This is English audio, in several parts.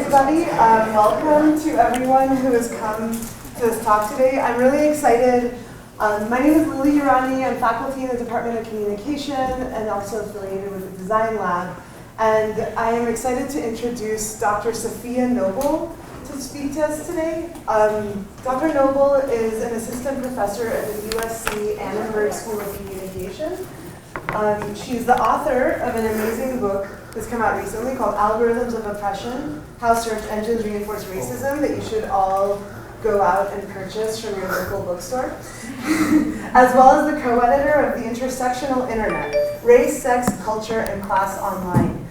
everybody. Welcome to everyone who has come to this talk today. I'm really excited. My name is Lily Urani. I'm faculty in the Department of Communication and also affiliated with the Design Lab. And I am excited to introduce Dr. Safiya Noble to speak to us today. Dr. Noble is an assistant professor at the USC Annenberg School of Communication. She's the author of an amazing book that's come out recently called Algorithms of Oppression, How Search Engines Reinforce Racism, that you should all go out and purchase from your local bookstore, as well as the co-editor of The Intersectional Internet, Race, Sex, Culture, and Class Online.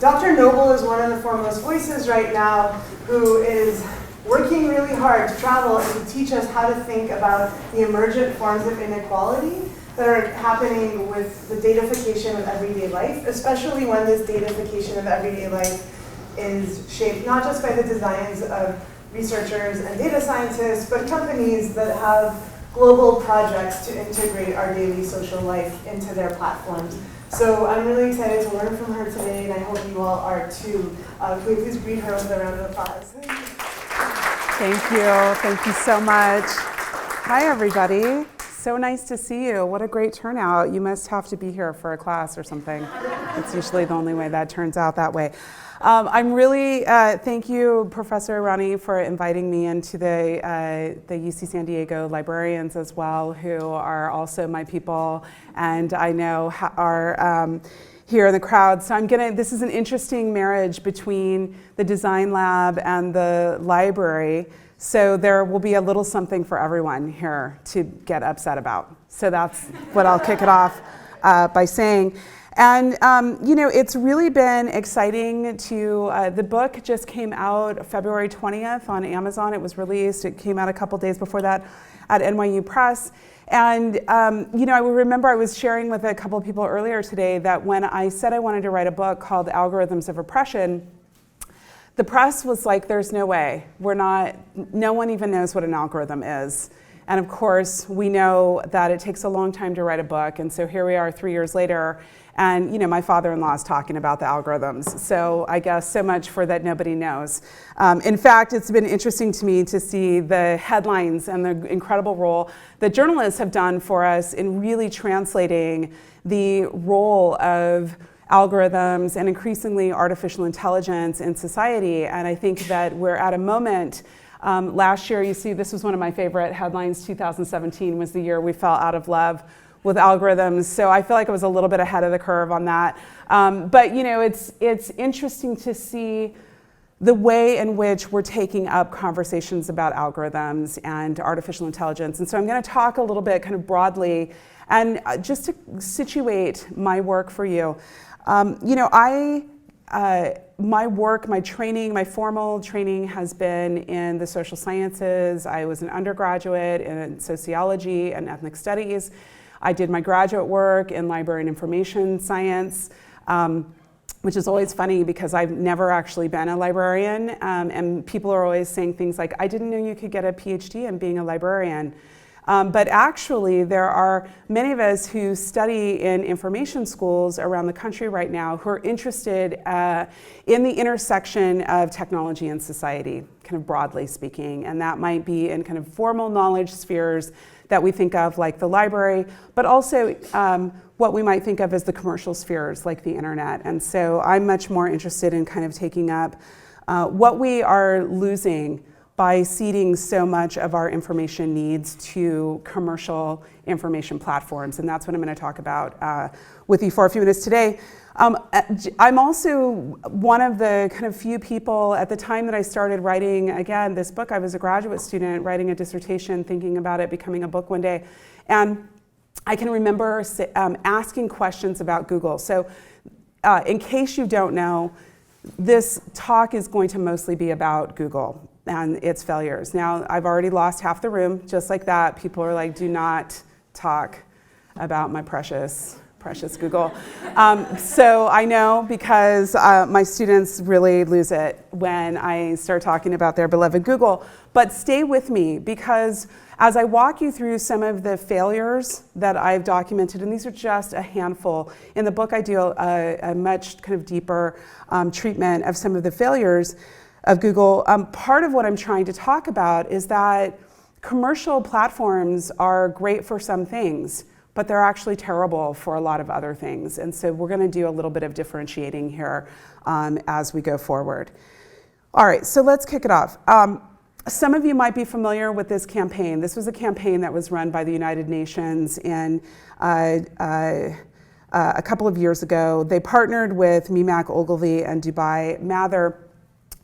Dr. Noble is one of the foremost voices right now who is working really hard to travel and to teach us how to think about the emergent forms of inequality that are happening with the datafication of everyday life, especially when this datafication of everyday life is shaped not just by the designs of researchers and data scientists, but companies that have global projects to integrate our daily social life into their platforms. So I'm really excited to learn from her today, and I hope you all are too. Can we please greet her with a round of applause? Thank you. Thank you so much. Hi, everybody. So nice to see you. What a great turnout. You must have to be here for a class or something. It's usually the only way that turns out that way. I'm really, thank you, Professor Rani, for inviting me into the UC San Diego librarians as well, who are also my people and I know are here in the crowd. So this is an interesting marriage between the Design Lab and the library. So there will be a little something for everyone here to get upset about. So that's what I'll kick it off by saying. And it's really been exciting to, the book just came out February 20th on Amazon. It was released. It came out a couple days before that at NYU Press. And I remember I was sharing with a couple of people earlier today that when I said I wanted to write a book called Algorithms of Oppression, the press was like, there's no way. No one even knows what an algorithm is. And of course, we know that it takes a long time to write a book. And so here we are 3 years later, and my father-in-law is talking about the algorithms. So I guess so much for that nobody knows. In fact, it's been interesting to me to see the headlines and the incredible role that journalists have done for us in really translating the role of algorithms and increasingly artificial intelligence in society. And I think that we're at a moment, last year, you see, this was one of my favorite headlines, 2017 was the year we fell out of love with algorithms. So I feel like I was a little bit ahead of the curve on that. But it's interesting to see the way in which we're taking up conversations about algorithms and artificial intelligence. And so I'm gonna talk a little bit kind of broadly and just to situate my work for you. My work, my formal training has been in the social sciences. I was an undergraduate in sociology and ethnic studies. I did my graduate work in library and information science, which is always funny because I've never actually been a librarian. And people are always saying things like, I didn't know you could get a PhD in being a librarian. But actually, there are many of us who study in information schools around the country right now who are interested in the intersection of technology and society, kind of broadly speaking. And that might be in kind of formal knowledge spheres that we think of, like the library, but also what we might think of as the commercial spheres, like the internet. And so I'm much more interested in kind of taking up what we are losing by ceding so much of our information needs to commercial information platforms. And that's what I'm going to talk about with you for a few minutes today. I'm also one of the kind of few people at the time that I started writing, again, this book. I was a graduate student writing a dissertation, thinking about it becoming a book one day. And I can remember asking questions about Google. So in case you don't know, this talk is going to mostly be about Google and its failures. Now, I've already lost half the room, just like that. People are like, do not talk about my precious precious Google. So I know because my students really lose it when I start talking about their beloved Google. But stay with me, because as I walk you through some of the failures that I've documented, and these are just a handful, in the book I do a much kind of deeper treatment of some of the failures of Google. Part of what I'm trying to talk about is that commercial platforms are great for some things, but they're actually terrible for a lot of other things. And so we're going to do a little bit of differentiating here as we go forward. All right, so let's kick it off. Some of you might be familiar with this campaign. This was a campaign that was run by the United Nations in a couple of years ago. They partnered with Meemak Ogilvy and Dubai Mather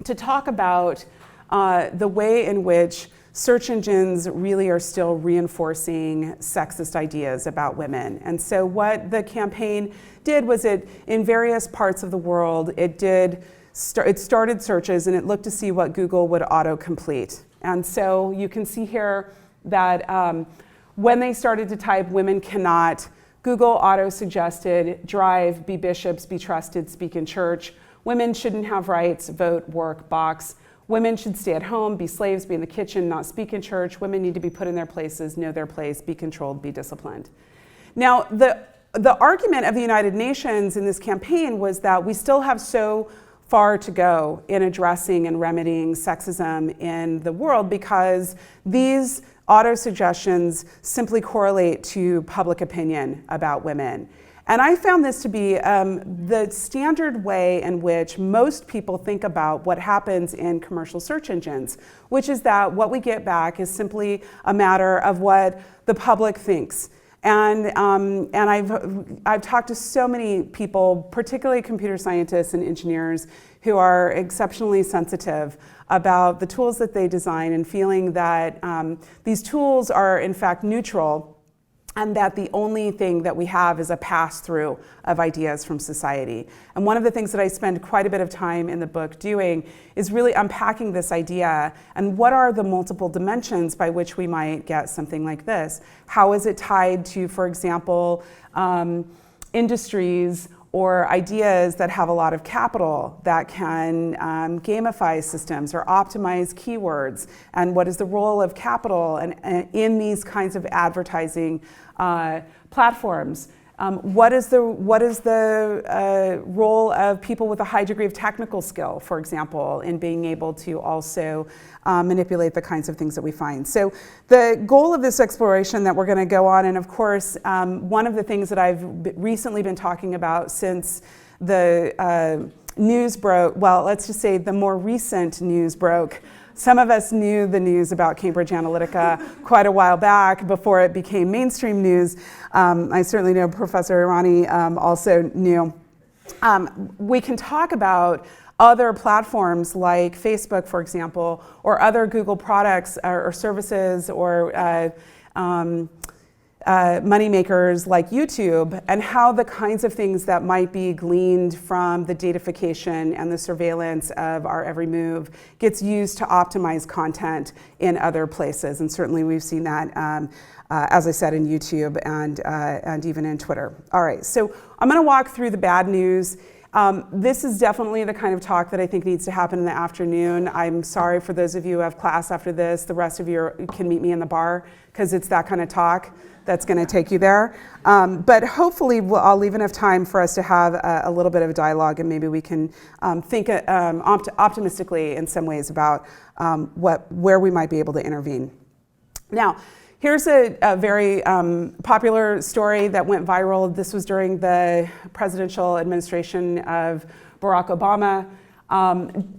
to talk about the way in which search engines really are still reinforcing sexist ideas about women. And so what the campaign did was in various parts of the world, it started searches and it looked to see what Google would auto-complete. And so you can see here that when they started to type "women cannot," Google auto-suggested "drive, be bishops, be trusted, speak in church," "women shouldn't have rights, vote, work, box," "women should stay at home, be slaves, be in the kitchen, not speak in church," "women need to be put in their places, know their place, be controlled, be disciplined." Now, the argument of the United Nations in this campaign was that we still have so far to go in addressing and remedying sexism in the world because these auto-suggestions simply correlate to public opinion about women. And I found this to be the standard way in which most people think about what happens in commercial search engines, which is that what we get back is simply a matter of what the public thinks. And I've talked to so many people, particularly computer scientists and engineers, who are exceptionally sensitive about the tools that they design and feeling that these tools are in fact neutral and that the only thing that we have is a pass-through of ideas from society. And one of the things that I spend quite a bit of time in the book doing is really unpacking this idea and what are the multiple dimensions by which we might get something like this. How is it tied to, for example, industries or ideas that have a lot of capital that can gamify systems or optimize keywords, and what is the role of capital and in these kinds of advertising platforms? What is the role of people with a high degree of technical skill, for example, in being able to also manipulate the kinds of things that we find? So the goal of this exploration that we're going to go on, and of course, one of the things that I've recently been talking about since the news broke, well, let's just say the more recent news broke. Some of us knew the news about Cambridge Analytica quite a while back before it became mainstream news. I certainly know Professor Irani also knew. We can talk about other platforms like Facebook, for example, or other Google products or services or moneymakers like YouTube, and how the kinds of things that might be gleaned from the datafication and the surveillance of our every move gets used to optimize content in other places. And certainly we've seen that, as I said, in YouTube and even in Twitter. All right, so I'm going to walk through the bad news. This is definitely the kind of talk that I think needs to happen in the afternoon. I'm sorry for those of you who have class after this. The rest of you can meet me in the bar because it's that kind of talk that's going to take you there. But hopefully I'll leave enough time for us to have a little bit of a dialogue, and maybe we can think optimistically in some ways about where we might be able to intervene. Now, here's a very popular story that went viral. This was during the presidential administration of Barack Obama.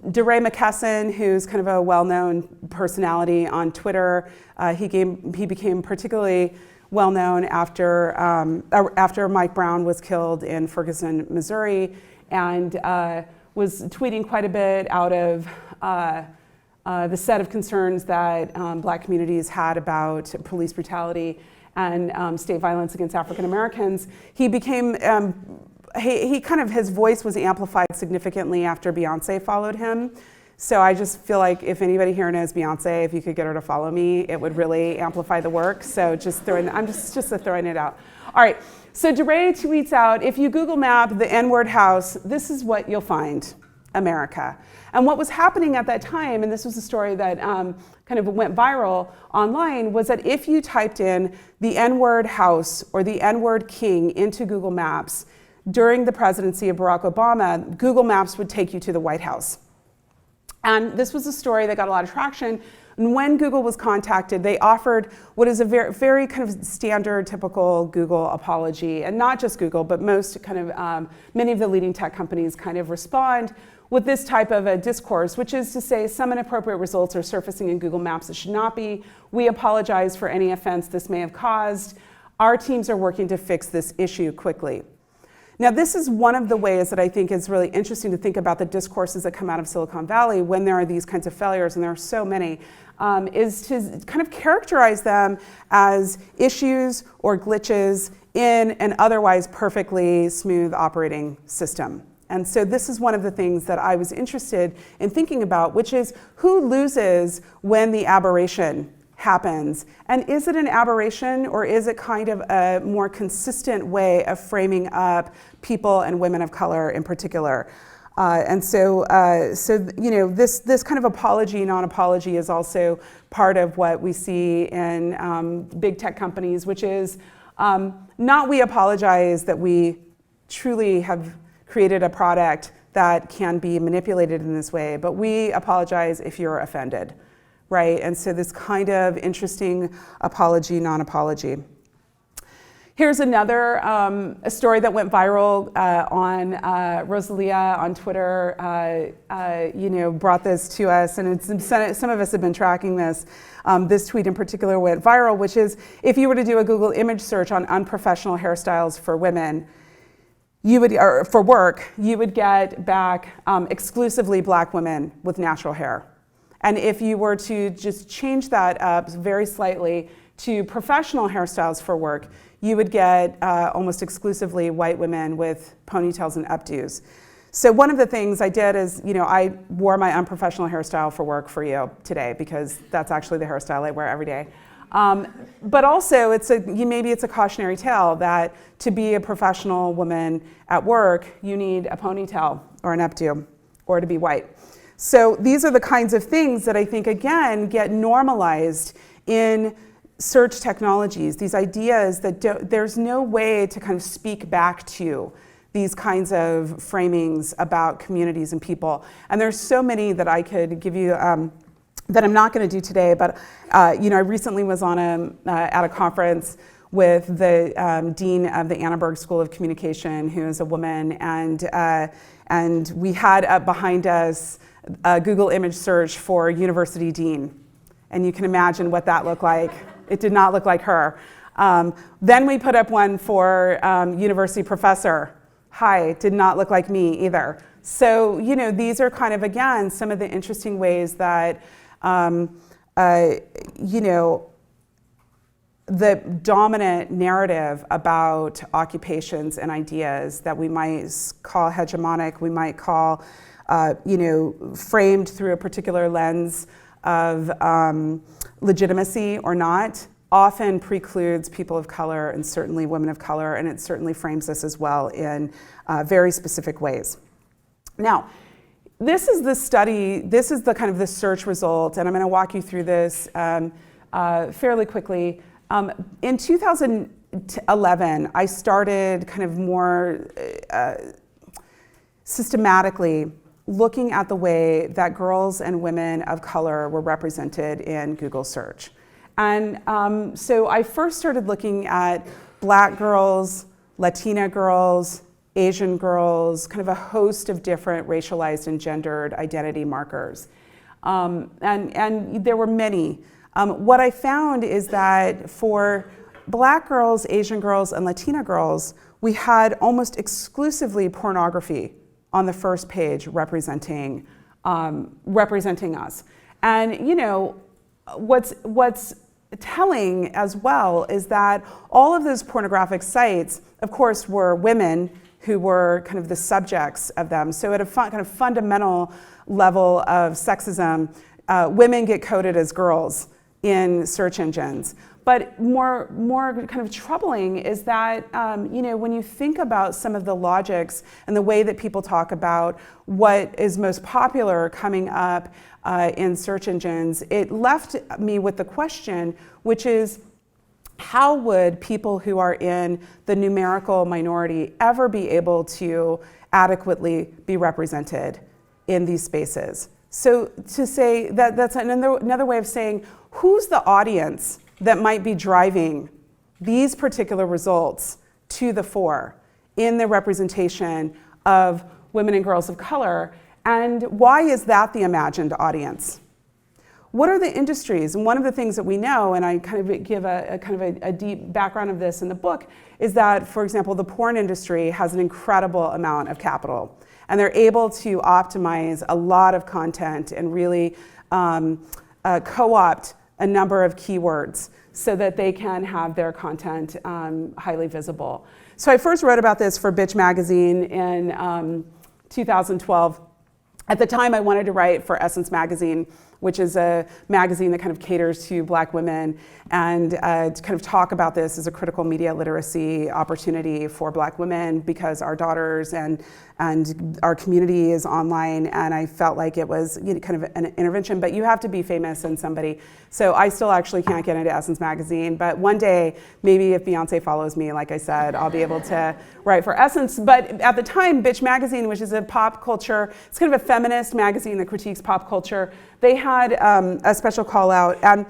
DeRay McKesson, who's kind of a well-known personality on Twitter, he became particularly well-known after Mike Brown was killed in Ferguson, Missouri, and was tweeting quite a bit out of the set of concerns that Black communities had about police brutality and state violence against African Americans. He became, his voice was amplified significantly after Beyonce followed him. So I just feel like if anybody here knows Beyonce, if you could get her to follow me, it would really amplify the work. So I'm just throwing it out. All right, So DeRay tweets out, if you Google map the N-word house, this is what you'll find, America. And what was happening at that time, and this was a story that kind of went viral online, was that if you typed in the N-word house or the N-word king into Google Maps during the presidency of Barack Obama, Google Maps would take you to the White House. And this was a story that got a lot of traction. And when Google was contacted, they offered what is a very, very kind of standard, typical Google apology. And not just Google, but most kind of, many of the leading tech companies kind of respond with this type of a discourse, which is to say some inappropriate results are surfacing in Google Maps that should not be. We apologize for any offense this may have caused. Our teams are working to fix this issue quickly. Now, this is one of the ways that I think is really interesting to think about the discourses that come out of Silicon Valley when there are these kinds of failures, and there are so many, is to kind of characterize them as issues or glitches in an otherwise perfectly smooth operating system. And so this is one of the things that I was interested in thinking about, which is who loses when the aberration happens? And is it an aberration, or is it kind of a more consistent way of framing up people and women of color in particular? So you know, this kind of apology, non-apology is also part of what we see in big tech companies, which is not we apologize that we truly have created a product that can be manipulated in this way, but we apologize if you're offended, right? And so this kind of interesting apology, non-apology. Here's another a story that went viral on Rosalia on Twitter. You know, brought this to us, and some of us have been tracking this. This tweet in particular went viral, which is if you were to do a Google image search on unprofessional hairstyles for women, or for work, you would get back exclusively black women with natural hair. And if you were to just change that up very slightly to professional hairstyles for work, you would get almost exclusively white women with ponytails and updos. So one of the things I did is, you know, I wore my unprofessional hairstyle for work for you today, because that's actually the hairstyle I wear every day. But also, maybe it's a cautionary tale that to be a professional woman at work, you need a ponytail or an updo, or to be white. So these are the kinds of things that I think, again, get normalized in search technologies, these ideas that there's no way to kind of speak back to these kinds of framings about communities and people. And there's so many that I could give you that I'm not going to do today, but you know, I recently was on at a conference with the dean of the Annenberg School of Communication, who is a woman, and we had up behind us a Google image search for university dean, and you can imagine what that looked like. It did not look like her. Then we put up one for university professor. Hi, did not look like me either. So you know, these are kind of, again, some of the interesting ways that you know, the dominant narrative about occupations and ideas that we might call hegemonic, we might call, you know, framed through a particular lens of legitimacy or not, often precludes people of color and certainly women of color, and it certainly frames us as well in very specific ways. Now, this is the study, this is the kind of the search result, and I'm going to walk you through this fairly quickly. In 2011, I started kind of more systematically looking at the way that girls and women of color were represented in Google search. And so I first started looking at Black girls, Latina girls, Asian girls, kind of a host of different racialized and gendered identity markers. And there were many. What I found is that for Black girls, Asian girls, and Latina girls, we had almost exclusively pornography on the first page representing us. And you know, what's telling as well is that all of those pornographic sites, of course, were women who were kind of the subjects of them. So at a kind of fundamental level of sexism, women get coded as girls in search engines. But more kind of troubling is that, when you think about some of the logics and the way that people talk about what is most popular coming up in search engines, it left me with the question, which is, how would people who are in the numerical minority ever be able to adequately be represented in these spaces? So to say that's another way of saying, who's the audience that might be driving these particular results to the fore in the representation of women and girls of color, and why is that the imagined audience? What are the industries? And one of the things that we know, and I kind of give a deep background of this in the book, is that, for example, the porn industry has an incredible amount of capital, and they're able to optimize a lot of content and really co-opt a number of keywords so that they can have their content highly visible. So I first wrote about this for Bitch magazine in 2012. At the time, I wanted to write for Essence magazine, which is a magazine that kind of caters to Black women, and to kind of talk about this as a critical media literacy opportunity for Black women, because our daughters and our community is online, and I felt like it was kind of an intervention, but you have to be famous and somebody. So I still actually can't get into Essence magazine, but one day, maybe if Beyonce follows me, like I said, I'll be able to write for Essence. But at the time, Bitch magazine, which is a pop culture, it's kind of a feminist magazine that critiques pop culture, they had a special call out. And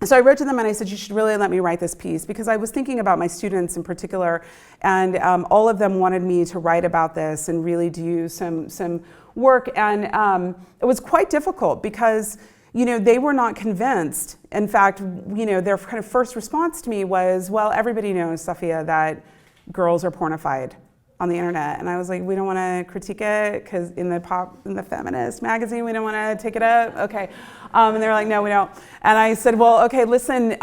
so I wrote to them and I said, you should really let me write this piece, because I was thinking about my students in particular, and all of them wanted me to write about this and really do some work. And it was quite difficult because they were not convinced. In fact, their kind of first response to me was, well, everybody knows, Safiya, that girls are pornified on the internet. And I was like, we don't want to critique it because in the feminist magazine, we don't want to take it up. Okay. And they were like, no, we don't. And I said, well, okay, listen,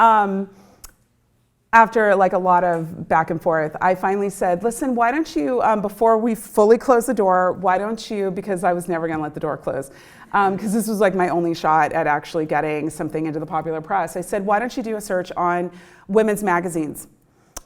after like a lot of back and forth, I finally said, listen, why don't you, before we fully close the door, why don't you, because I was never going to let the door close, because this was like my only shot at actually getting something into the popular press. I said, why don't you do a search on women's magazines?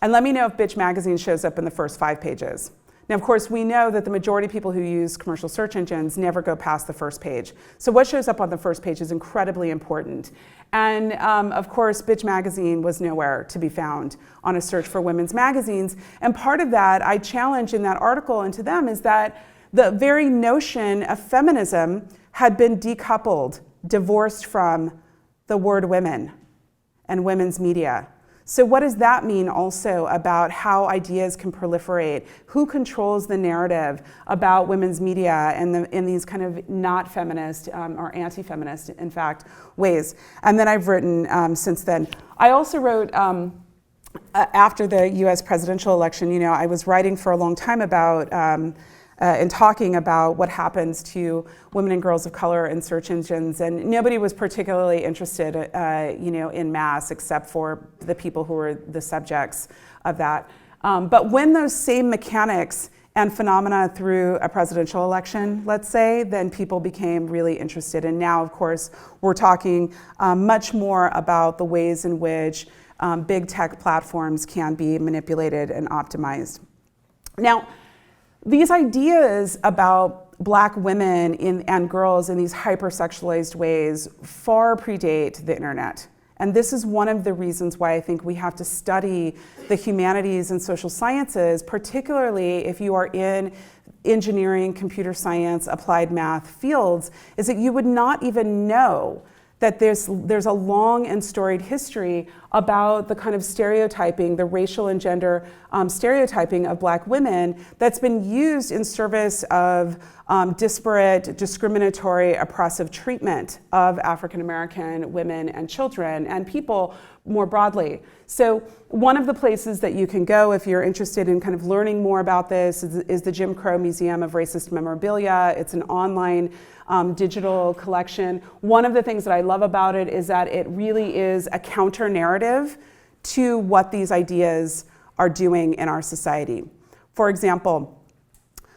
And let me know if Bitch magazine shows up in the first 5 pages. Now, of course, we know that the majority of people who use commercial search engines never go past the first page. So what shows up on the first page is incredibly important. And of course, Bitch magazine was nowhere to be found on a search for women's magazines. And part of that I challenged in that article and to them is that the very notion of feminism had been decoupled, divorced from the word women and women's media. So what does that mean also about how ideas can proliferate? Who controls the narrative about women's media in these kind of not feminist or anti-feminist, in fact, ways? And then I've written since then. I also wrote after the US presidential election, I was writing for a long time about and talking about what happens to women and girls of color in search engines, and nobody was particularly interested, in mass, except for the people who were the subjects of that. But when those same mechanics and phenomena through a presidential election, let's say, then people became really interested. And now, of course, we're talking much more about the ways in which big tech platforms can be manipulated and optimized. Now, these ideas about Black women and girls in these hypersexualized ways far predate the internet. And this is one of the reasons why I think we have to study the humanities and social sciences, particularly if you are in engineering, computer science, applied math fields, is that you would not even know that there's a long and storied history about the kind of stereotyping, the racial and gender stereotyping of Black women that's been used in service of disparate, discriminatory, oppressive treatment of African American women and children and people more broadly. So one of the places that you can go if you're interested in kind of learning more about this is the Jim Crow Museum of Racist Memorabilia. It's an online digital collection. One of the things that I love about it is that it really is a counter narrative to what these ideas are doing in our society. For example,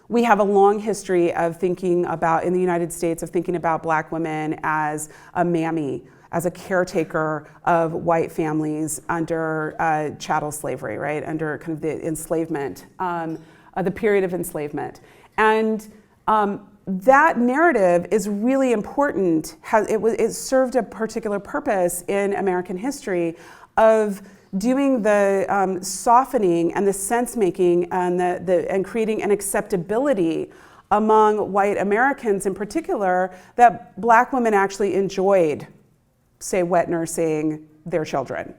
we have a long history of thinking about, in the United States, of thinking about Black women as a mammy, as a caretaker of white families under chattel slavery, right? Under kind of the enslavement, the period of enslavement. And that narrative is really important. It served a particular purpose in American history of doing the softening and the sense making and creating an acceptability among white Americans in particular that black women actually enjoyed, say, wet nursing their children.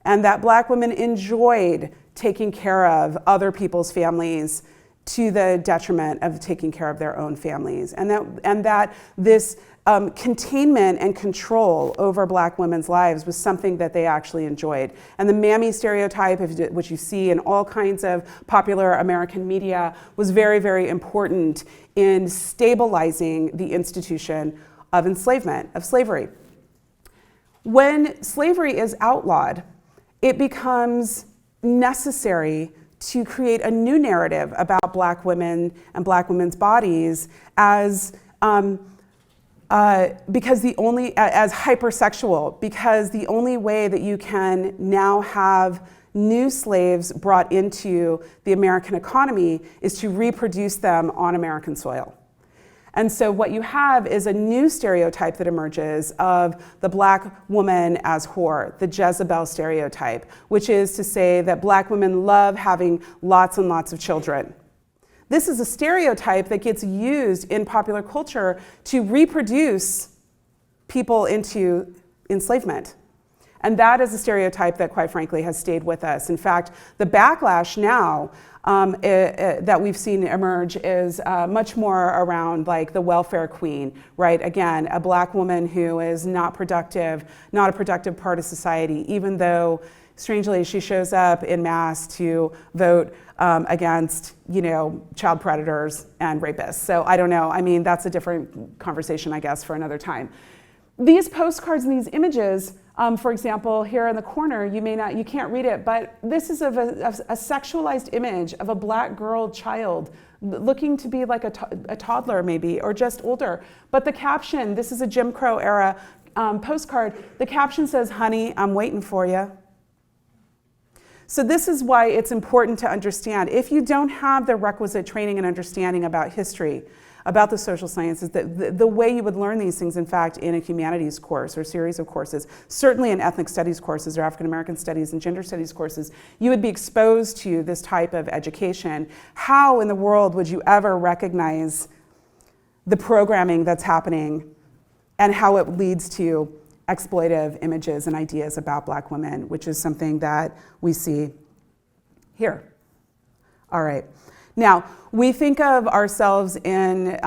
And that black women enjoyed taking care of other people's families to the detriment of taking care of their own families. And that this containment and control over black women's lives was something that they actually enjoyed. And the mammy stereotype, which you see in all kinds of popular American media, was very, very important in stabilizing the institution of enslavement, of slavery. When slavery is outlawed, it becomes necessary to create a new narrative about black women and black women's bodies as hypersexual, because the only way that you can now have new slaves brought into the American economy is to reproduce them on American soil. And so what you have is a new stereotype that emerges of the black woman as whore, the Jezebel stereotype, which is to say that black women love having lots and lots of children. This is a stereotype that gets used in popular culture to reproduce people into enslavement. And that is a stereotype that, quite frankly, has stayed with us. In fact, the backlash now that we've seen emerge is much more around like the welfare queen, right? Again, a black woman who is not productive, not a productive part of society, even though, strangely, she shows up en masse to vote against, child predators and rapists. So I don't know. I mean, that's a different conversation, I guess, for another time. These postcards and these images, for example, here in the corner, you can't read it, but this is of a sexualized image of a black girl child looking to be like a toddler maybe, or just older. But the caption, this is a Jim Crow era postcard, the caption says, "Honey, I'm waiting for you." So this is why it's important to understand, if you don't have the requisite training and understanding about history, about the social sciences, the way you would learn these things, in fact, in a humanities course or series of courses, certainly in ethnic studies courses or African American studies and gender studies courses, you would be exposed to this type of education. How in the world would you ever recognize the programming that's happening and how it leads to exploitive images and ideas about black women, which is something that we see here. All right. Now, we think of ourselves in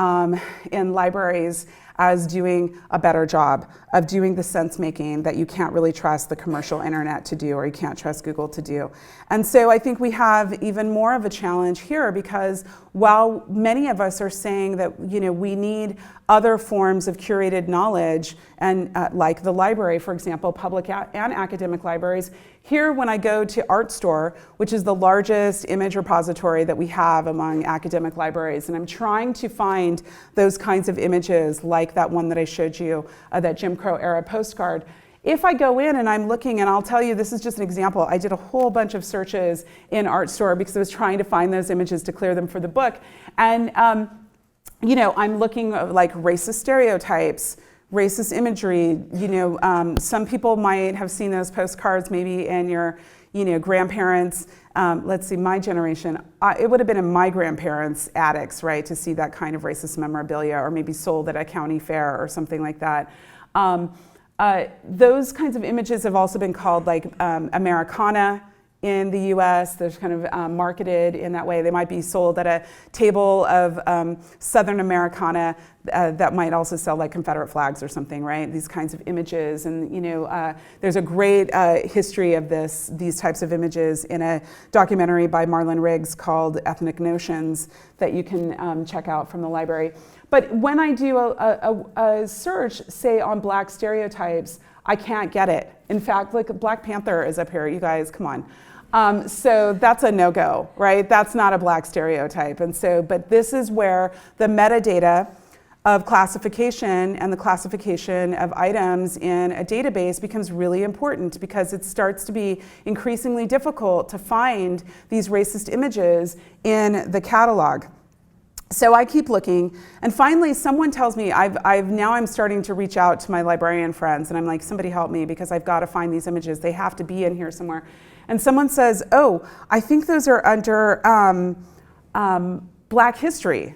libraries as doing a better job of doing the sense making that you can't really trust the commercial internet to do, or you can't trust Google to do. And so I think we have even more of a challenge here, because while many of us are saying that we need other forms of curated knowledge, and like the library, for example, public and academic libraries, here when I go to ArtStore, which is the largest image repository that we have among academic libraries, and I'm trying to find those kinds of images like that one that I showed you, that Jim Crow era postcard. If I go in and I'm looking, and I'll tell you, this is just an example, I did a whole bunch of searches in ArtStore because I was trying to find those images to clear them for the book. And I'm looking at like racist stereotypes, racist imagery. Some people might have seen those postcards maybe in your grandparents', let's see, my generation, it would have been in my grandparents' attics, right, to see that kind of racist memorabilia, or maybe sold at a county fair or something like that. Those kinds of images have also been called like Americana in the US. They're kind of marketed in that way. They might be sold at a table of Southern Americana that might also sell like Confederate flags or something, right? These kinds of images. And there's a great history of these types of images in a documentary by Marlon Riggs called Ethnic Notions that you can check out from the library. But when I do a search, say on black stereotypes, I can't get it. In fact, like Black Panther is up here, you guys, come on. So that's a no-go, right? That's not a black stereotype. And so, but this is where the metadata of classification and the classification of items in a database becomes really important because it starts to be increasingly difficult to find these racist images in the catalog. So I keep looking, and finally someone tells me, now I'm starting to reach out to my librarian friends, and I'm like, somebody help me because I've got to find these images. They have to be in here somewhere. And someone says, oh, I think those are under Black history.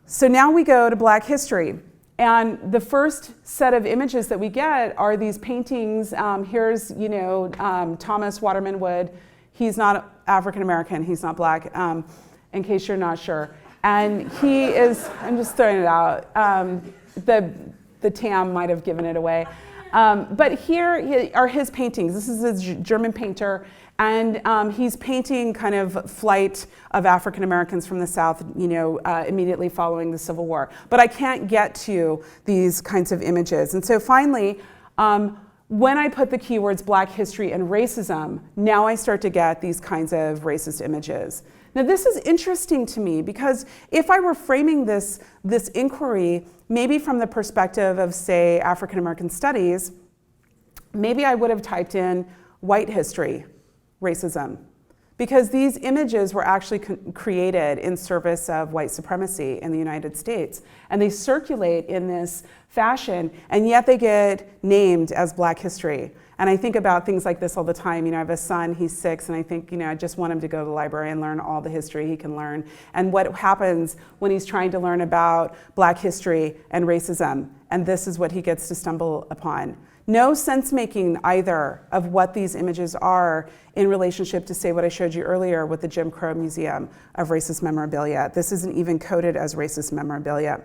So now we go to Black history, and the first set of images that we get are these paintings. Here's, Thomas Waterman Wood. He's not African American, he's not Black, in case you're not sure. And he is, I'm just throwing it out. The TAM might have given it away. But here are his paintings. This is a German painter, and he's painting kind of flight of African Americans from the South, immediately following the Civil War. But I can't get to these kinds of images. And so finally, when I put the keywords Black history and racism, now I start to get these kinds of racist images. Now this is interesting to me because if I were framing this inquiry maybe from the perspective of, say, African American studies, maybe I would have typed in white history, racism, because these images were actually created in service of white supremacy in the United States, and they circulate in this fashion, and yet they get named as Black history. And I think about things like this all the time. I have a son, he's 6, and I think, I just want him to go to the library and learn all the history he can learn. And what happens when he's trying to learn about Black history and racism, and this is what he gets to stumble upon. No sense making either of what these images are in relationship to, say, what I showed you earlier with the Jim Crow Museum of Racist Memorabilia. This isn't even coded as racist memorabilia.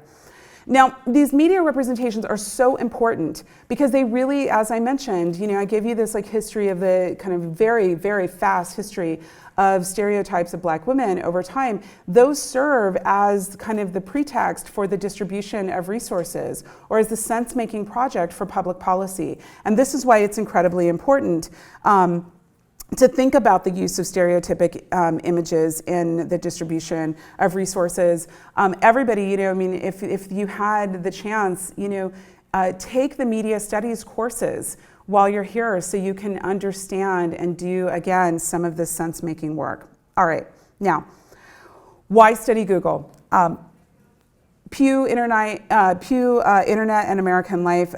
Now, these media representations are so important because they really, as I mentioned, I gave you this history of the kind of very, very fast history of stereotypes of Black women over time. Those serve as kind of the pretext for the distribution of resources or as the sense-making project for public policy. And this is why it's incredibly important to think about the use of stereotypic images in the distribution of resources. Everybody, if you had the chance, take the media studies courses while you're here so you can understand and do, again, some of this sense-making work. All right, now, why study Google? Pew Internet and American Life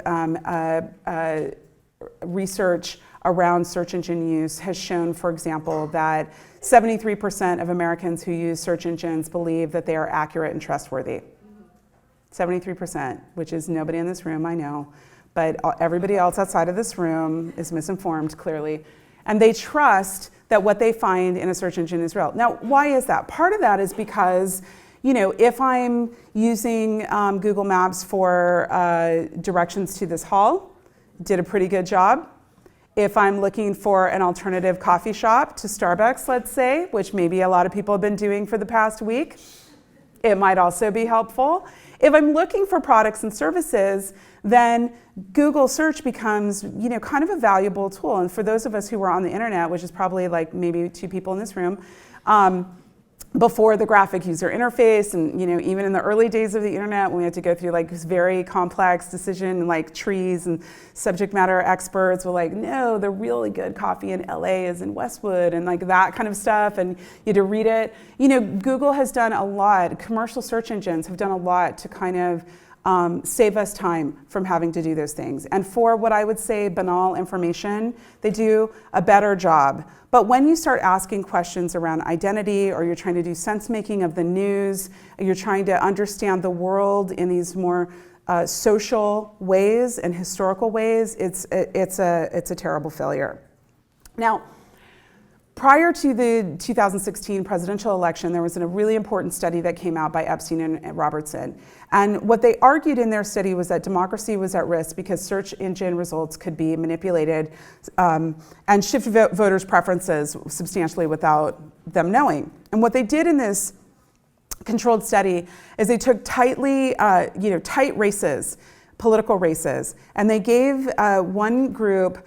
research around search engine use has shown, for example, that 73% of Americans who use search engines believe that they are accurate and trustworthy. 73%, which is nobody in this room, I know, but everybody else outside of this room is misinformed, clearly. And they trust that what they find in a search engine is real. Now, why is that? Part of that is because if I'm using Google Maps for directions to this hall, did a pretty good job. If I'm looking for an alternative coffee shop to Starbucks, let's say, which maybe a lot of people have been doing for the past week, it might also be helpful. If I'm looking for products and services, then Google search becomes, kind of a valuable tool. And for those of us who were on the internet, which is probably maybe 2 people in this room, before the graphic user interface, and even in the early days of the internet when we had to go through this very complex decision trees, and subject matter experts were no, the really good coffee in LA is in Westwood, and that kind of stuff, and you had to read it. Google has done a lot, commercial search engines have done a lot to kind of save us time from having to do those things. And for what I would say banal information, they do a better job. But when you start asking questions around identity, or you're trying to do sense making of the news, you're trying to understand the world in these more social ways and historical ways, it's a terrible failure. Now, prior to the 2016 presidential election, there was a really important study that came out by Epstein and Robertson. And what they argued in their study was that democracy was at risk because search engine results could be manipulated and shift voters' preferences substantially without them knowing. And what they did in this controlled study is they took tight races, political races, and they gave one group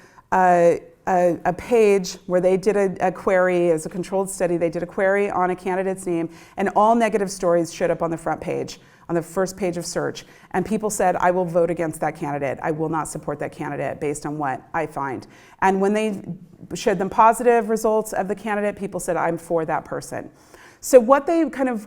a page where they did a query as a controlled study. They did a query on a candidate's name, and all negative stories showed up on the front page, on the first page of search. And people said, I will vote against that candidate. I will not support that candidate based on what I find. And when they showed them positive results of the candidate, people said, I'm for that person. So what they kind of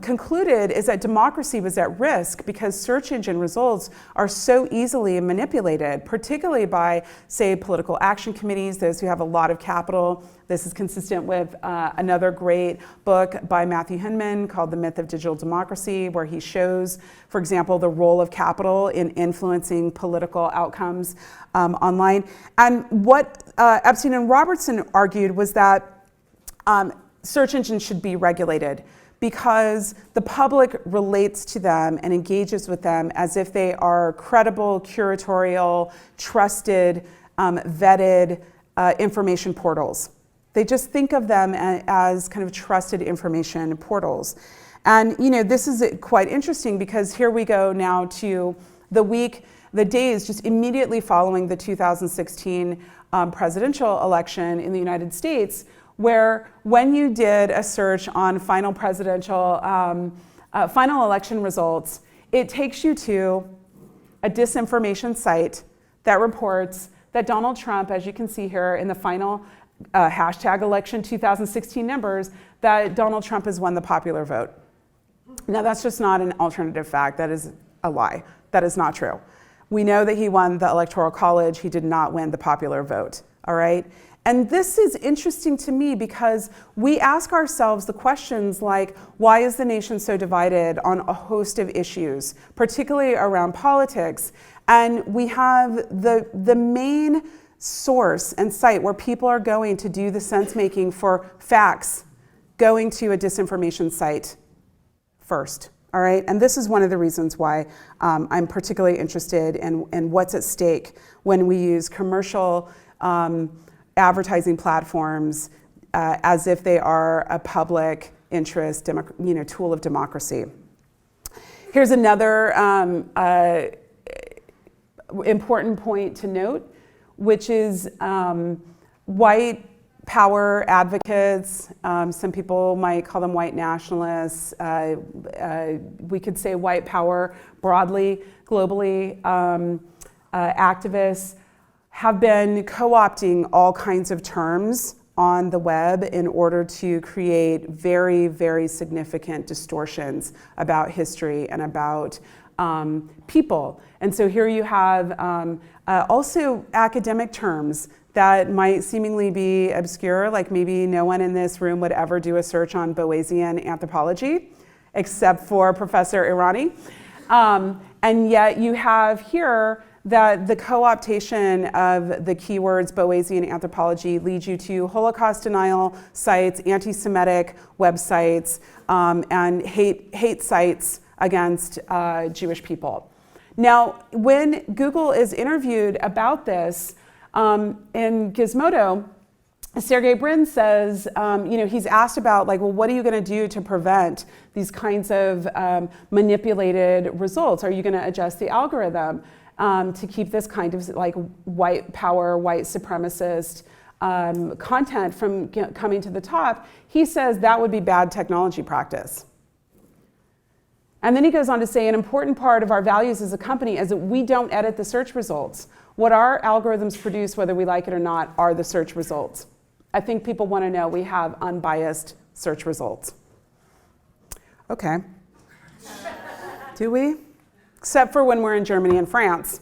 concluded is that democracy was at risk because search engine results are so easily manipulated, particularly by, say, political action committees, those who have a lot of capital. This is consistent with another great book by Matthew Hinman called The Myth of Digital Democracy, where he shows, for example, the role of capital in influencing political outcomes online. And what Epstein and Robertson argued was that search engines should be regulated because the public relates to them and engages with them as if they are credible, curatorial, trusted, vetted information portals. They just think of them as kind of trusted information portals. And this is quite interesting because here we go now to the days just immediately following the 2016 presidential election in the United States, where when you did a search on final election results, it takes you to a disinformation site that reports that Donald Trump, as you can see here in the final hashtag election 2016 numbers, that Donald Trump has won the popular vote. Now that's just not an alternative fact, that is a lie. That is not true. We know that he won the Electoral College, he did not win the popular vote, all right? And this is interesting to me because we ask ourselves the questions like, why is the nation so divided on a host of issues, particularly around politics? And we have the main source and site where people are going to do the sense making for facts, going to a disinformation site first. All right, and this is one of the reasons why I'm particularly interested in what's at stake when we use commercial advertising platforms as if they are a public interest tool of democracy. Here's another important point to note, which is white power advocates. Some people might call them white nationalists. We could say white power broadly, globally. Activists have been co-opting all kinds of terms on the web in order to create very, very significant distortions about history and about people. And so here you have also academic terms that might seemingly be obscure, like maybe no one in this room would ever do a search on Boasian anthropology, except for Professor Irani. And yet you have here that the co-optation of the keywords Boasian anthropology leads you to Holocaust denial sites, anti-Semitic websites, and hate sites against Jewish people. Now, when Google is interviewed about this in Gizmodo, Sergey Brin says, he's asked about well, what are you going to do to prevent these kinds of manipulated results? Are you going to adjust the algorithm to keep this kind of white power, white supremacist content from coming to the top? He says that would be bad technology practice. And then he goes on to say, an important part of our values as a company is that we don't edit the search results. What our algorithms produce, whether we like it or not, are the search results. I think people want to know we have unbiased search results. Okay. Do we? Except for when we're in Germany and France,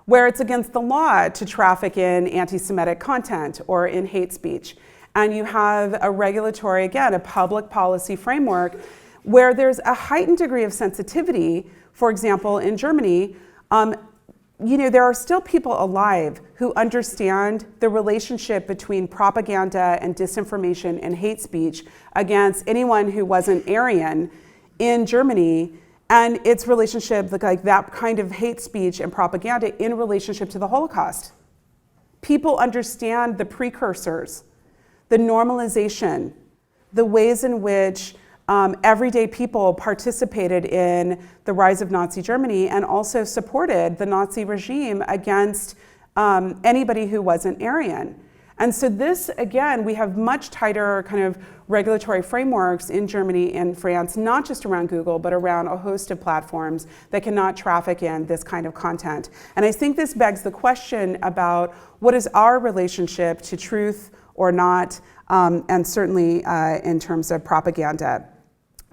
where it's against the law to traffic in anti-Semitic content or in hate speech. And you have a regulatory, again, a public policy framework where there's a heightened degree of sensitivity. For example, in Germany, there are still people alive who understand the relationship between propaganda and disinformation and hate speech against anyone who wasn't Aryan in Germany, and its relationship, like that kind of hate speech and propaganda in relationship to the Holocaust. People understand the precursors, the normalization, the ways in which everyday people participated in the rise of Nazi Germany and also supported the Nazi regime against anybody who wasn't Aryan. And so this, again, we have much tighter kind of regulatory frameworks in Germany and France, not just around Google, but around a host of platforms that cannot traffic in this kind of content. And I think this begs the question about what is our relationship to truth or not, and certainly in terms of propaganda.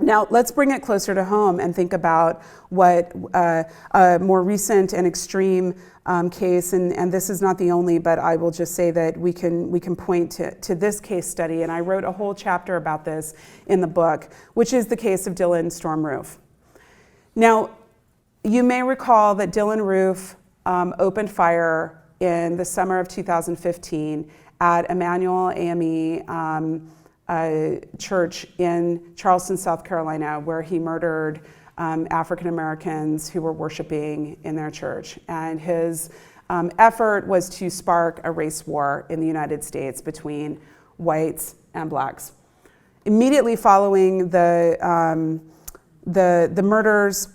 Now, let's bring it closer to home and think about what a more recent and extreme case, and this is not the only, but I will just say that we can point to this case study, and I wrote a whole chapter about this in the book, which is the case of Dylan Stormroof. Now, you may recall that Dylan Roof opened fire in the summer of 2015 at Emmanuel AME church in Charleston, South Carolina, where he murdered African Americans who were worshiping in their church. And his effort was to spark a race war in the United States between whites and blacks. Immediately following the murders,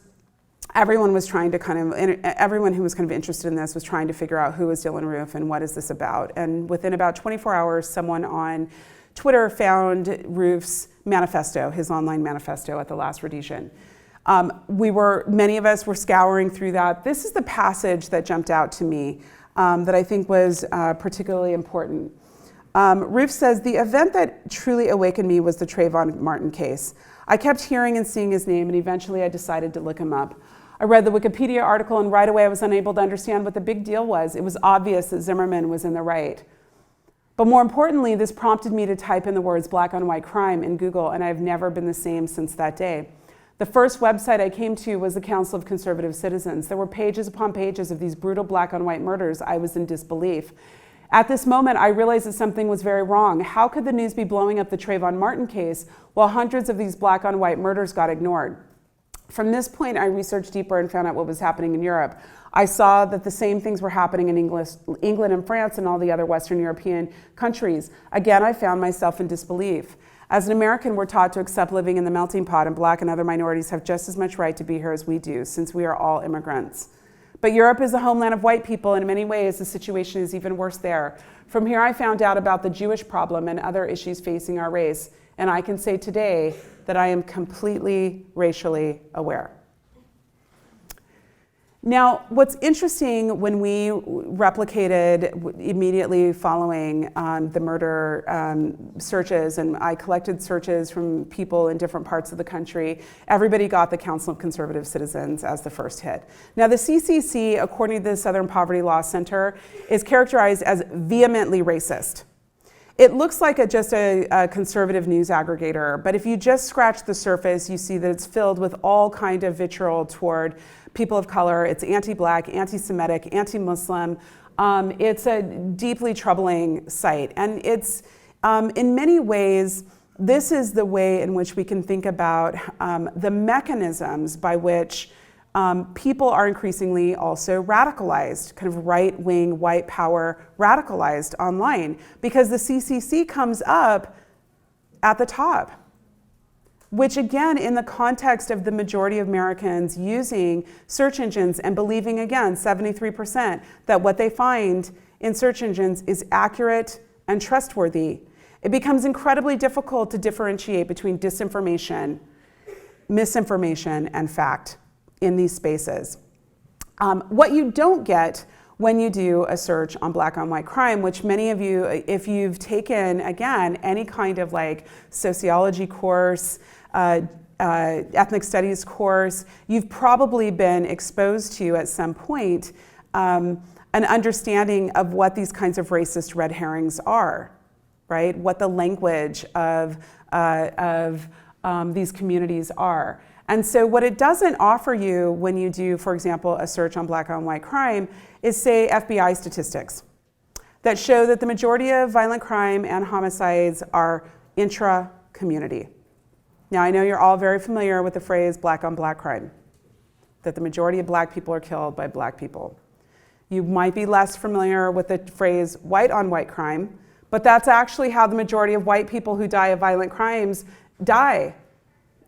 everyone was trying to everyone who was kind of interested in this was trying to figure out who is Dylan Roof and what is this about. And within about 24 hours, someone on Twitter found Roof's manifesto, his online manifesto at the last Rhodesian. Many of us were scouring through that. This is the passage that jumped out to me that I think was particularly important. Roof says, "The event that truly awakened me was the Trayvon Martin case. I kept hearing and seeing his name, and eventually I decided to look him up. I read the Wikipedia article, and right away I was unable to understand what the big deal was. It was obvious that Zimmerman was in the right. But more importantly, this prompted me to type in the words black on white crime in Google, and I've never been the same since that day. The first website I came to was the Council of Conservative Citizens. There were pages upon pages of these brutal black on white murders. I was in disbelief. At this moment, I realized that something was very wrong. How could the news be blowing up the Trayvon Martin case while hundreds of these black on white murders got ignored? From this point, I researched deeper and found out what was happening in Europe. I saw that the same things were happening in England and France and all the other Western European countries. Again, I found myself in disbelief. As an American, we're taught to accept living in the melting pot, and black and other minorities have just as much right to be here as we do, since we are all immigrants. But Europe is the homeland of white people, and in many ways, the situation is even worse there. From here, I found out about the Jewish problem and other issues facing our race, and I can say today that I am completely racially aware." Now, what's interesting when we replicated immediately following the murder searches, and I collected searches from people in different parts of the country, everybody got the Council of Conservative Citizens as the first hit. Now, the CCC, according to the Southern Poverty Law Center, is characterized as vehemently racist. It looks like just a conservative news aggregator, but if you just scratch the surface, you see that it's filled with all kind of vitriol toward people of color. It's anti-black, anti-Semitic, anti-Muslim. It's a deeply troubling site. And it's, in many ways, this is the way in which we can think about the mechanisms by which people are increasingly also radicalized, kind of right-wing, white power radicalized online, because the CCC comes up at the top, which again, in the context of the majority of Americans using search engines and believing, again, 73%, that what they find in search engines is accurate and trustworthy, it becomes incredibly difficult to differentiate between disinformation, misinformation, and fact in these spaces. What you don't get when you do a search on black on white crime, which many of you, if you've taken, again, any kind of like sociology course, ethnic studies course, you've probably been exposed to at some point an understanding of what these kinds of racist red herrings are, right? What the language of these communities are. And so what it doesn't offer you when you do, for example, a search on black on white crime is, say, FBI statistics that show that the majority of violent crime and homicides are intra-community. Now, I know you're all very familiar with the phrase black on black crime, that the majority of black people are killed by black people. You might be less familiar with the phrase white on white crime, but that's actually how the majority of white people who die of violent crimes die,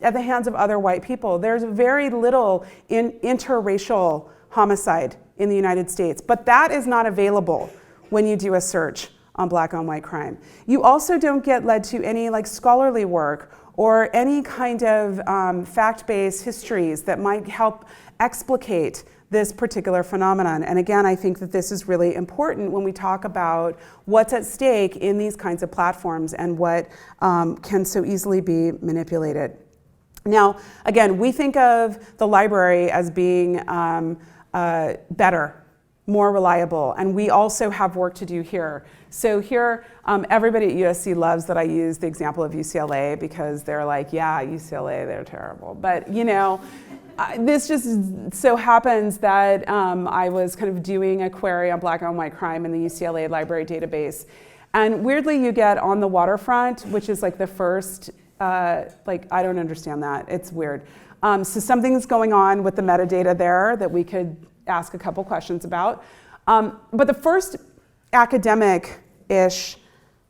at the hands of other white people. There's very little interracial homicide in the United States, but that is not available when you do a search on black on white crime. You also don't get led to any like scholarly work or any kind of fact-based histories that might help explicate this particular phenomenon. And again, I think that this is really important when we talk about what's at stake in these kinds of platforms and what can so easily be manipulated. Now, again, we think of the library as being better, more reliable, and we also have work to do here. So here, everybody at USC loves that I use the example of UCLA because they're like, yeah, UCLA, they're terrible. But you know, this just so happens that I was kind of doing a query on black on white crime in the UCLA library database. And weirdly, you get on the waterfront, which is like the first, like, I don't understand that. It's weird. So something's going on with the metadata there that we could ask a couple questions about. But the first academic-ish,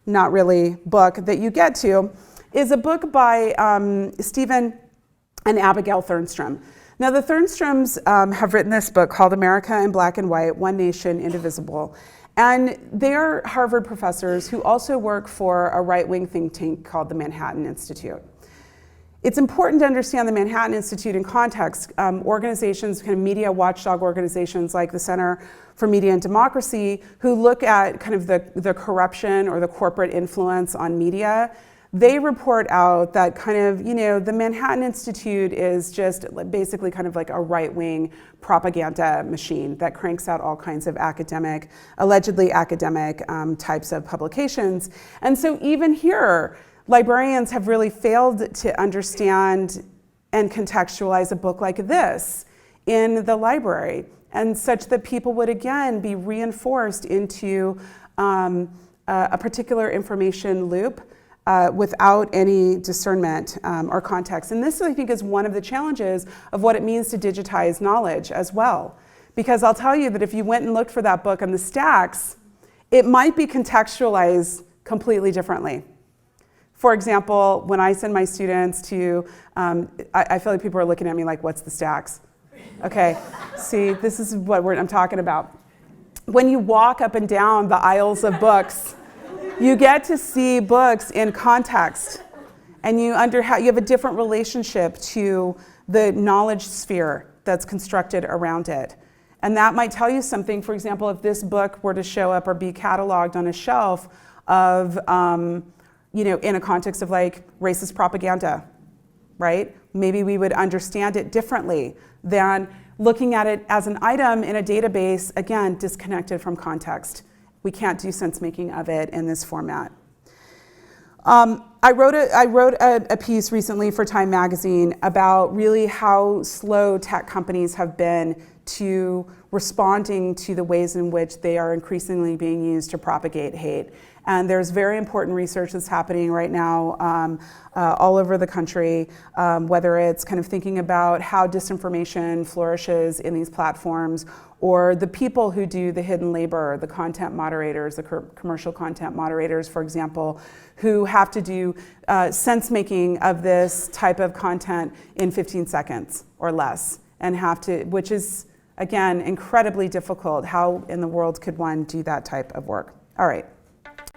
not really, book that you get to is a book by Stephen and Abigail Thernstrom. Now, the Thernstrom have written this book called America in Black and White, One Nation, Indivisible. And they are Harvard professors who also work for a right-wing think tank called the Manhattan Institute. It's important to understand the Manhattan Institute in context. Organizations, kind of media watchdog organizations like the Center for Media and Democracy, who look at kind of the corruption or the corporate influence on media, they report out that kind of, you know, the Manhattan Institute is just basically kind of like a right-wing propaganda machine that cranks out all kinds of academic, allegedly academic types of publications. And so even here, librarians have really failed to understand and contextualize a book like this in the library, and such that people would again be reinforced into a particular information loop without any discernment or context. And this, I think, is one of the challenges of what it means to digitize knowledge as well. Because I'll tell you that if you went and looked for that book on the stacks, it might be contextualized completely differently. For example, when I send my students to, I feel like people are looking at me like, what's the stacks? Okay, see, this is what I'm talking about. When you walk up and down the aisles of books, you get to see books in context, and you have a different relationship to the knowledge sphere that's constructed around it. And that might tell you something. For example, if this book were to show up or be cataloged on a shelf of, you know, in a context of like racist propaganda, right? Maybe we would understand it differently than looking at it as an item in a database, again, disconnected from context. We can't do sense making of it in this format. I wrote a piece recently for Time Magazine about really how slow tech companies have been to responding to the ways in which they are increasingly being used to propagate hate. And there's very important research that's happening right now all over the country, whether it's kind of thinking about how disinformation flourishes in these platforms, or the people who do the hidden labor, the content moderators, the commercial content moderators, for example, who have to do sense making of this type of content in 15 seconds or less, and have to, which is, again, incredibly difficult. How in the world could one do that type of work? All right.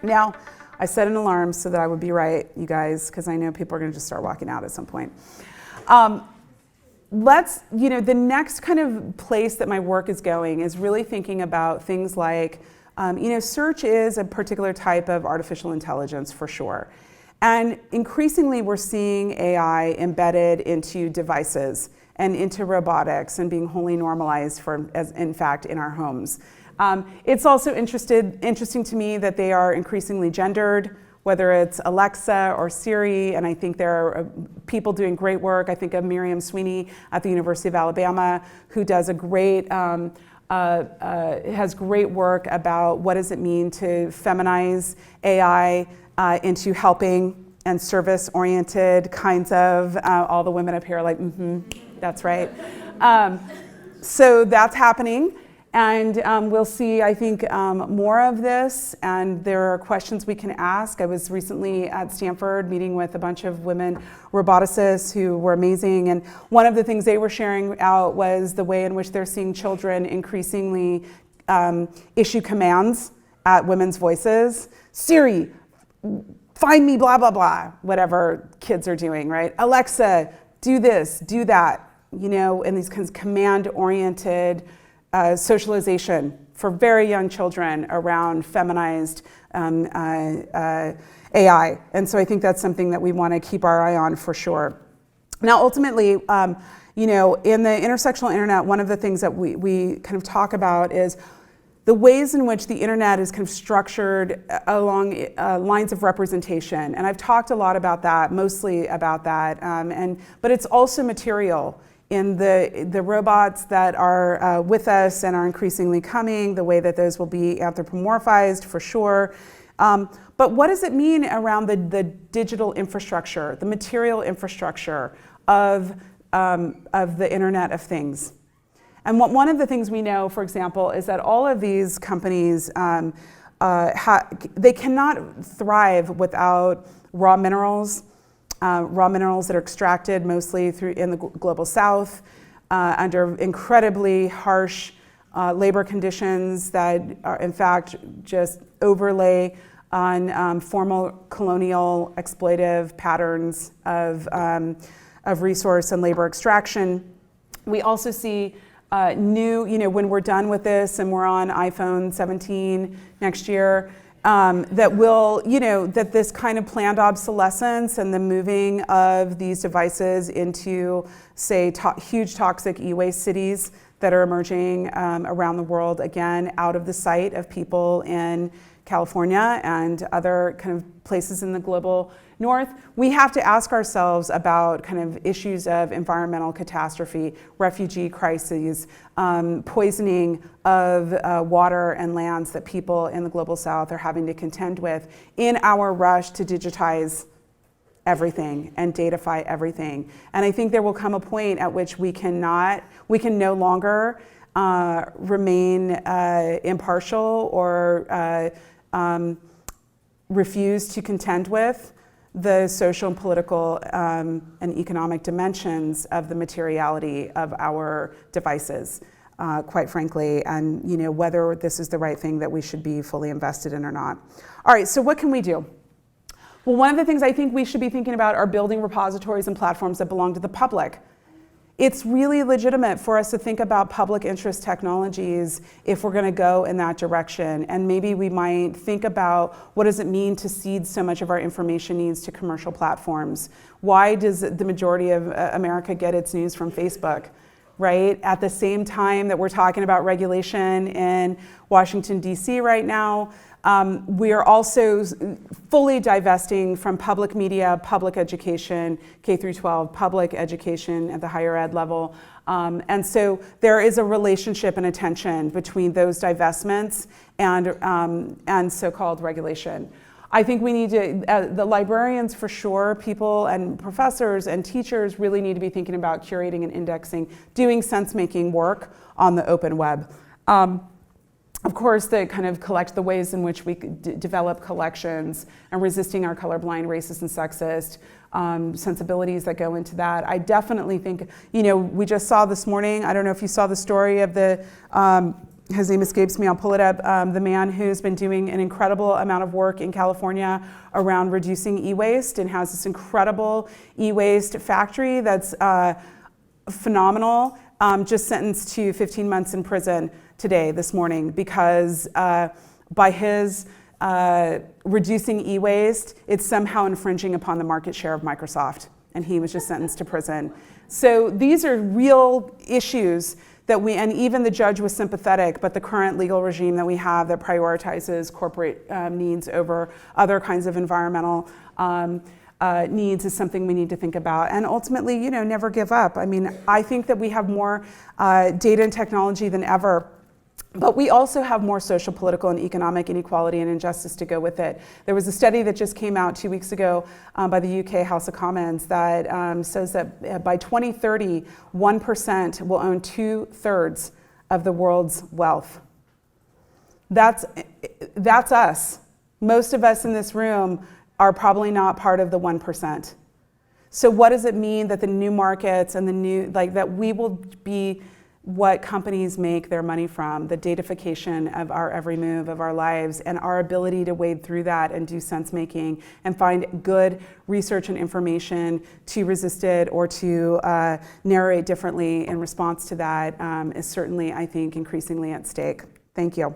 Now, I set an alarm so that I would be right, you guys, because I know people are going to just start walking out at some point. The next kind of place that my work is going is really thinking about things like, search is a particular type of artificial intelligence for sure. And increasingly we're seeing AI embedded into devices and into robotics and being wholly normalized in fact, in our homes. It's also interesting to me that they are increasingly gendered, whether it's Alexa or Siri, and I think there are people doing great work. I think of Miriam Sweeney at the University of Alabama, who does has great work about what does it mean to feminize AI into helping and service-oriented kinds of, all the women up here are like, that's right. So that's happening. And we'll see, I think, more of this, and there are questions we can ask. I was recently at Stanford meeting with a bunch of women roboticists who were amazing, and one of the things they were sharing out was the way in which they're seeing children increasingly issue commands at women's voices. Siri, find me blah, blah, blah, whatever kids are doing, right? Alexa, do this, do that, and these kinds of command-oriented socialization for very young children around feminized AI. And so I think that's something that we want to keep our eye on for sure. Now, ultimately, in the intersectional internet, one of the things that we kind of talk about is the ways in which the internet is kind of structured along lines of representation. And I've talked a lot about that, mostly about that, but it's also material in the robots that are with us and are increasingly coming, the way that those will be anthropomorphized for sure. But what does it mean around the digital infrastructure, the material infrastructure of the Internet of Things? And one of the things we know, for example, is that all of these companies, they cannot thrive without raw minerals that are extracted mostly in the global south under incredibly harsh labor conditions that are, in fact, just overlay on formal colonial exploitive patterns of resource and labor extraction. We also see new, when we're done with this and we're on iPhone 17 next year, that this kind of planned obsolescence and the moving of these devices into, say, huge toxic e-waste cities that are emerging around the world, again, out of the sight of people in California and other kind of places in the global north. We have to ask ourselves about kind of issues of environmental catastrophe, refugee crises, poisoning of water and lands that people in the global south are having to contend with in our rush to digitize everything and datafy everything. And I think there will come a point at which we can no longer remain impartial or refuse to contend with the social and political and economic dimensions of the materiality of our devices, quite frankly, and whether this is the right thing that we should be fully invested in or not. All right, so what can we do? Well, one of the things I think we should be thinking about are building repositories and platforms that belong to the public. It's really legitimate for us to think about public interest technologies if we're going to go in that direction. And maybe we might think about what does it mean to cede so much of our information needs to commercial platforms? Why does the majority of America get its news from Facebook, right? At the same time that we're talking about regulation in Washington, D.C. right now, we are also fully divesting from public media, public education, K through 12, public education at the higher ed level. And so there is a relationship and a tension between those divestments and so-called regulation. I think we need to, the librarians for sure, people and professors and teachers really need to be thinking about curating and indexing, doing sense-making work on the open web. Of course, the kind of the ways in which we develop collections and resisting our colorblind, racist, and sexist sensibilities that go into that. I definitely think, we just saw this morning, I don't know if you saw the story of his name escapes me, I'll pull it up, the man who's been doing an incredible amount of work in California around reducing e-waste and has this incredible e-waste factory that's phenomenal, just sentenced to 15 months in prison this morning, because by his reducing e-waste, it's somehow infringing upon the market share of Microsoft, and he was just sentenced to prison. So these are real issues that and even the judge was sympathetic, but the current legal regime that we have that prioritizes corporate needs over other kinds of environmental needs is something we need to think about. And ultimately, never give up. I mean, I think that we have more data and technology than ever. But we also have more social, political, and economic inequality and injustice to go with it. There was a study that just came out 2 weeks ago by the UK House of Commons that says that by 2030, 1% will own 2/3 of the world's wealth. That's us. Most of us in this room are probably not part of the 1%. So what does it mean that the new markets and the new, that we will be what companies make their money from, the datafication of our every move of our lives, and our ability to wade through that and do sense making and find good research and information to resist it or to narrate differently in response to that is certainly, I think, increasingly at stake. Thank you.